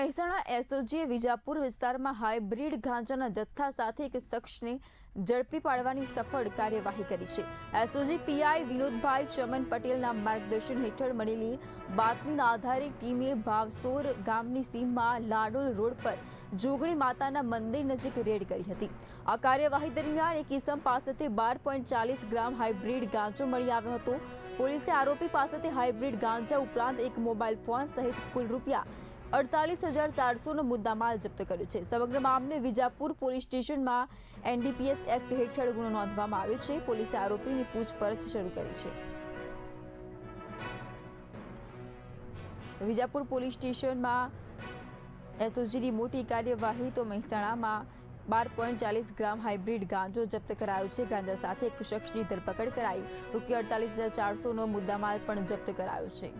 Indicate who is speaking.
Speaker 1: મહેસાણા એસઓજીએ વિજાપુર વિસ્તારમાં હાઇબ્રિડ ગાંજાના જથ્થા સાથે એક શખ્સને ઝડપી પાડવાની સફળ કાર્યવાહી કરી છે। એસઓજી પીઆઈ વિનોદભાઈ ચમન પટેલના માર્ગદર્શન હેઠળ મળેલી બાતમીના આધારે ટીમે ભાવસોર ગામની સીમમાં લાડોલ રોડ પર જોગણી માતાના મંદિર નજીક રેડ કરી હતી। આ કાર્યવાહી દરમિયાન એક ઇસમ પાસેથી 12.40 ગ્રામ હાઇબ્રિડ ગાંજો મળી આવ્યો હતો। પોલીસે આરોપી પાસેથી હાઇબ્રિડ ગાંજા ઉપરાંત એક મોબાઈલ ફોન સહિત કુલ ₹48,400 નો મુદ્દામાલ જપ્ત કર્યો છે। સમગ્ર મામલે વિજાપુર પોલીસ સ્ટેશનમાં એનડીપીએસ એક્ટ હેઠળ ગુનો નોંધવામાં આવ્યો છે। પોલીસે આરોપીની પૂછપરછ શરૂ કરી છે। વિજાપુર પોલીસ સ્ટેશનમાં એસઓજીની મોટી કાર્યવાહી તો મહેસાણામાં 12.40 ગ્રામ હાઇબ્રિડ ગાંજો જપ્ત કરાયો છે। ગાંજા સાથે એક શખ્સની ધરપકડ કરાઈ। ₹48,400 નો મુદ્દામાલ પણ જપ્ત કરાયો છે।